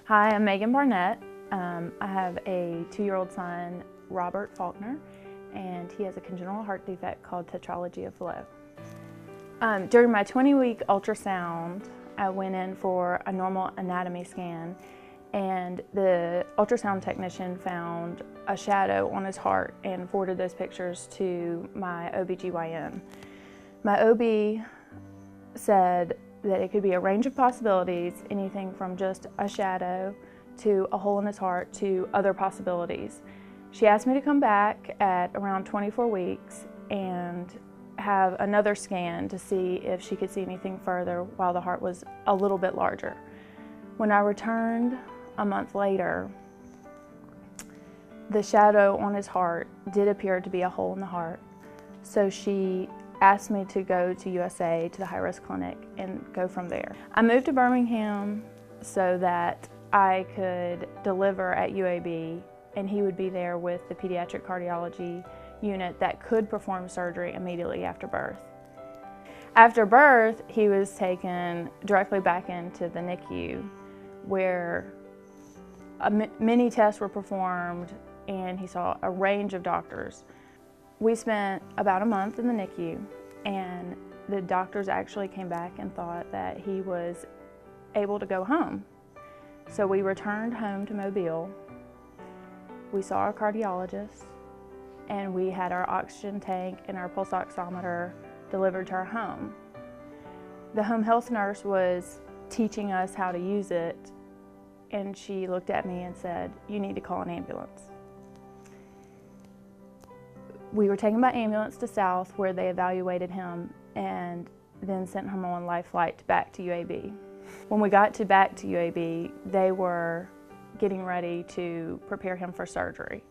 Hi, I'm Megan Barnett. I have a 2-year-old son, Robert Faulkner, and he has a congenital heart defect called tetralogy of Fallot. During my 20-week ultrasound, I went in for a normal anatomy scan, and the ultrasound technician found a shadow on his heart and forwarded those pictures to my OB/GYN. My OB said that it could be a range of possibilities, anything from just a shadow to a hole in his heart to other possibilities. She asked me to come back at around 24 weeks and have another scan to see if she could see anything further while the heart was a little bit larger. When I returned a month later, the shadow on his heart did appear to be a hole in the heart. So she asked me to go to USA, to the high-risk clinic, and go from there. I moved to Birmingham so that I could deliver at UAB, and he would be there with the pediatric cardiology unit that could perform surgery immediately after birth. After birth, he was taken directly back into the NICU, where many tests were performed, and he saw a range of doctors. We spent about a month in the NICU, and the doctors actually came back and thought that he was able to go home. So we returned home to Mobile. We saw our cardiologist, and we had our oxygen tank and our pulse oximeter delivered to our home. The home health nurse was teaching us how to use it, and she looked at me and said, "You need to call an ambulance." We were taken by ambulance to South, where they evaluated him and then sent him on life flight back to UAB. When we got back to UAB, they were getting ready to prepare him for surgery.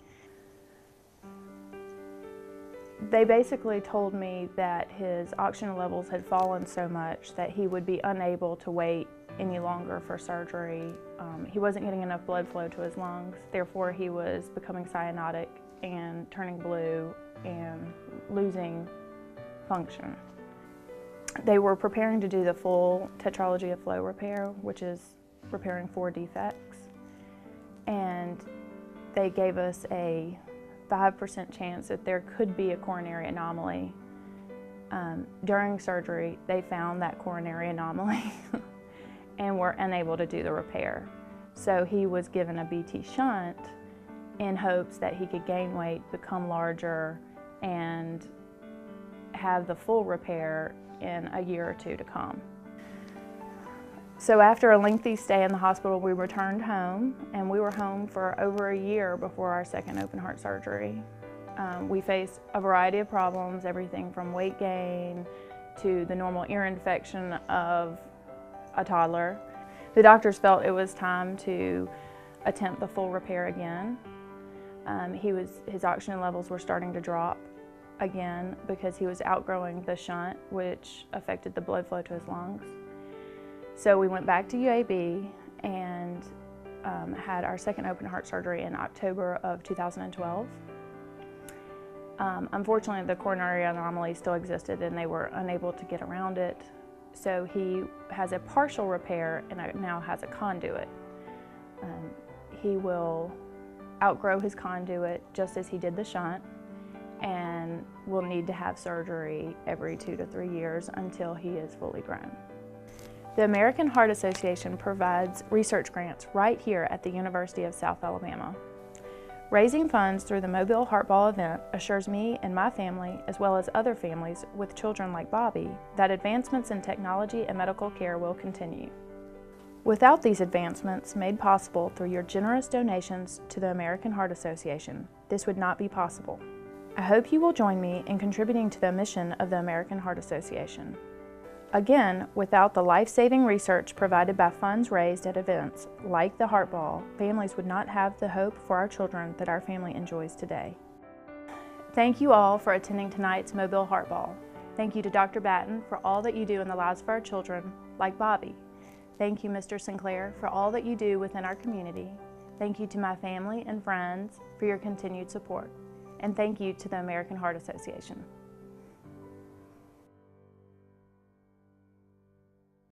They basically told me that his oxygen levels had fallen so much that he would be unable to wait any longer for surgery. He wasn't getting enough blood flow to his lungs, therefore he was becoming cyanotic and turning blue and losing function. They were preparing to do the full tetralogy of Fallot repair, which is repairing 4 defects. And they gave us a 5% chance that there could be a coronary anomaly. During surgery, they found that coronary anomaly and were unable to do the repair. So he was given a BT shunt in hopes that he could gain weight, become larger, and have the full repair in a year or 2 to come. So after a lengthy stay in the hospital, we returned home, and we were home for over a year before our second open heart surgery. We faced a variety of problems, everything from weight gain to the normal ear infection of a toddler. The doctors felt it was time to attempt the full repair again. His oxygen levels were starting to drop again because he was outgrowing the shunt, which affected the blood flow to his lungs. So we went back to UAB and had our second open heart surgery in October of 2012. Unfortunately, the coronary anomaly still existed and they were unable to get around it. So he has a partial repair and now has a conduit. He will outgrow his conduit just as he did the shunt, and will need to have surgery every 2 to 3 years until he is fully grown. The American Heart Association provides research grants right here at the University of South Alabama. Raising funds through the Mobile Heart Ball event assures me and my family, as well as other families with children like Bobby, that advancements in technology and medical care will continue. Without these advancements made possible through your generous donations to the American Heart Association, this would not be possible. I hope you will join me in contributing to the mission of the American Heart Association. Again, without the life-saving research provided by funds raised at events like the Heart Ball, families would not have the hope for our children that our family enjoys today. Thank you all for attending tonight's Mobile Heart Ball. Thank you to Dr. Batten for all that you do in the lives of our children, like Bobby. Thank you, Mr. Sinclair, for all that you do within our community. Thank you to my family and friends for your continued support. And thank you to the American Heart Association.